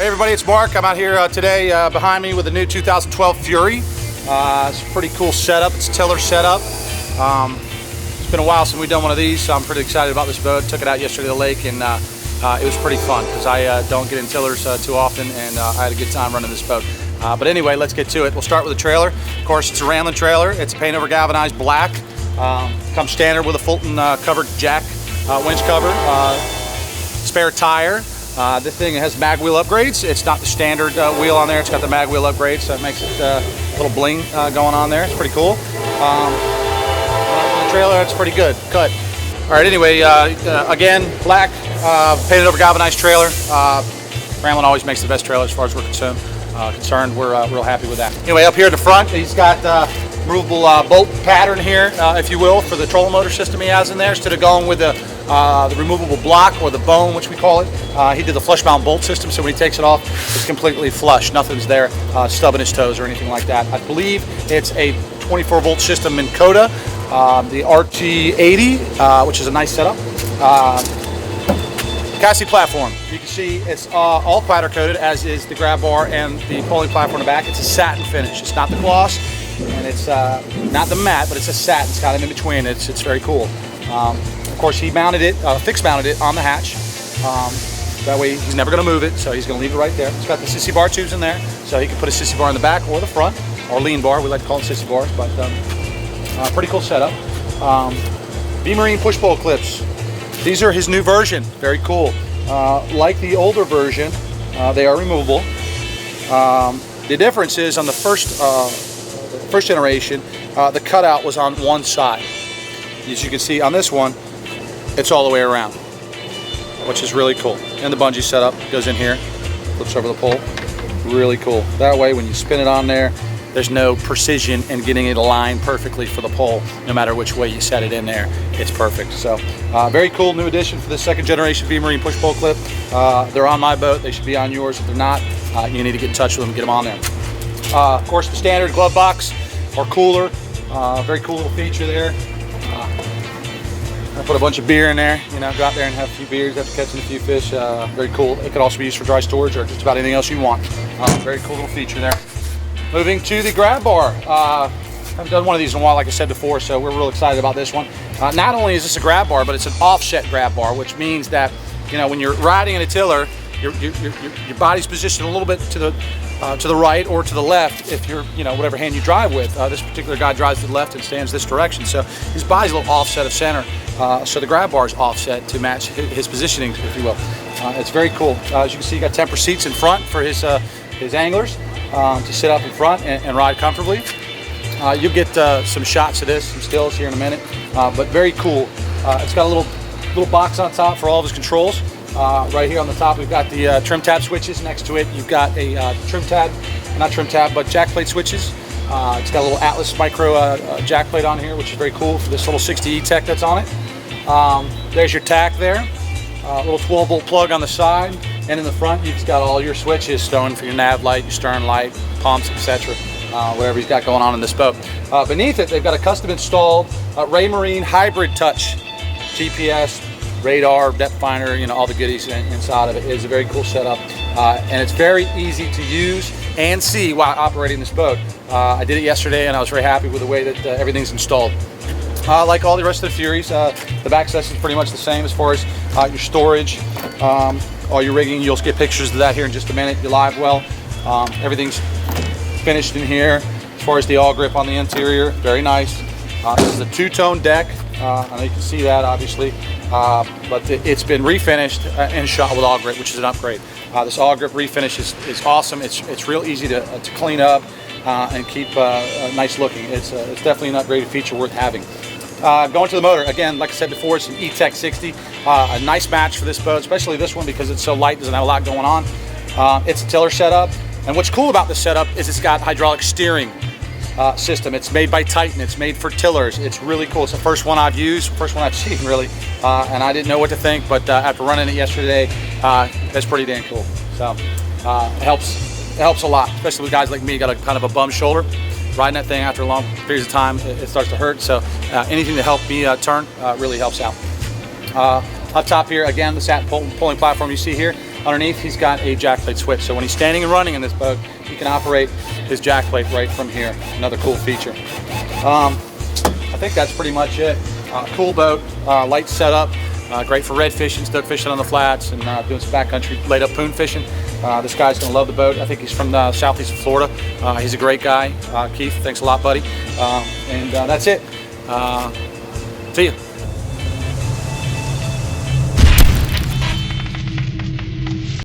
Hey everybody, it's Mark. I'm out here today behind me with a new 2012 Fury. It's a pretty cool setup. It's a tiller setup. It's been a while since we've done one of these, so I'm pretty excited about this boat. Took it out yesterday to the lake, and it was pretty fun because I don't get in tillers too often, and I had a good time running this boat. But anyway, let's get to it. We'll start with the trailer. Of course, it's a Ramblin' trailer. It's paint over galvanized black. Comes standard with a Fulton covered jack winch cover. Spare tire. This thing has mag wheel upgrades. It's not the standard wheel on there. It's got the mag wheel upgrades, so it makes it a little bling going on there. It's pretty cool. The trailer, it's pretty good. Cut. All right, anyway, again, black, painted over galvanized trailer. Ramblin' always makes the best trailer as far as we're concerned. We're real happy with that. Anyway, up here at the front, he's got removable bolt pattern here, if you will, for the trolling motor system he has in there. Instead of going with the removable block or the bone, which we call it, he did the flush mount bolt system, so when he takes it off, it's completely flush. Nothing's there stubbing his toes or anything like that. I believe it's a 24 volt system in Coda, the RT80, which is a nice setup. Chassis platform, you can see it's all powder coated, as is the grab bar and the pulling platform in the back. It's a satin finish. It's not the gloss, and it's not the matte, but it's a satin. It's kind of in between. It's very cool. Of course, he mounted it, fixed mounted it on the hatch. That way he's never going to move it, so he's going to leave it right there. It's got the sissy bar tubes in there, so he can put a sissy bar in the back or the front, or lean bar. We like to call them sissy bars, but pretty cool setup. V-Marine push-pull clips. These are his new version. Very cool. Like the older version, they are removable. The difference is on the first generation, the cutout was on one side. As you can see on this one, it's all the way around, which is really cool. And the bungee setup goes in here, flips over the pole. Really cool. That way, when you spin it on there, there's no precision in getting it aligned perfectly for the pole. No matter which way you set it in there, it's perfect. So very cool new addition for the second generation V-Marine push-pull clip. They're on my boat. They should be on yours. If they're not, you need to get in touch with them and get them on there. Of course, the standard glove box or cooler. Very cool little feature there. I put a bunch of beer in there, you know, go out there and have a few beers after catching a few fish. Very cool. It could also be used for dry storage or just about anything else you want. Very cool little feature there. Moving to the grab bar. I haven't done one of these in a while, like I said before, so we're real excited about this one. Not only is this a grab bar, but it's an offset grab bar, which means that, you know, when you're riding in a tiller, your body's positioned a little bit to the right or to the left if you're, you know, whatever hand you drive with. This particular guy drives to the left and stands this direction, so his body's a little offset of center. So the grab bar is offset to match his positioning, if you will. It's very cool. As you can see, you got temper seats in front for his anglers to sit up in front and ride comfortably. You'll get some shots of this, some stills here in a minute, but very cool. It's got a little box on top for all of his controls. Right here on the top, we've got the trim tab switches. Next to it, you've got a not trim tab, but jack plate switches. It's got a little Atlas micro jack plate on here, which is very cool for this little 60 Etec that's on it. There's your tack there. Little 12 volt plug on the side, and in the front, you've got all your switches stowing for your nav light, your stern light, pumps, etc. Whatever he's got going on in this boat. Beneath it, they've got a custom installed Raymarine hybrid touch GPS, radar, depth finder, you know, all the goodies inside of it. It's a very cool setup, and it's very easy to use and see while operating this boat. I did it yesterday, and I was very happy with the way that everything's installed. Like all the rest of the Furies, the back section is pretty much the same as far as your storage, all your rigging. You'll get pictures of that here in just a minute. Your live well, everything's finished in here. As far as the Awl-grip on the interior, very nice. This is a two-tone deck. I know you can see that, obviously. But it's been refinished and shot with Awl-grip, which is an upgrade. This Awl-grip refinish is awesome. It's real easy to clean up and keep nice looking. It's definitely an upgraded feature worth having. Going to the motor, again, like I said before, it's an Etec 60. A nice match for this boat, especially this one because it's so light, doesn't have a lot going on. It's a tiller setup, and what's cool about this setup is it's got hydraulic steering system. It's made by Titan. It's made for tillers. It's really cool. It's the first one I've used, first one I've seen really, and I didn't know what to think, but after running it yesterday, it's pretty damn cool. So it helps a lot, especially with guys like me, got a kind of a bum shoulder. Riding that thing after a long periods of time, it starts to hurt. So anything to help me turn really helps out. Up top here, again, the satin pulling platform you see here. Underneath, he's got a jack plate switch. So when he's standing and running in this boat, he can operate his jack plate right from here. Another cool feature. I think that's pretty much it. Cool boat, light setup, great for red fishing, stud fishing on the flats, and doing some backcountry laid up poon fishing. This guy's gonna love the boat. I think he's from the southeast of Florida. He's a great guy. Keith, thanks a lot, buddy. And that's it. See you.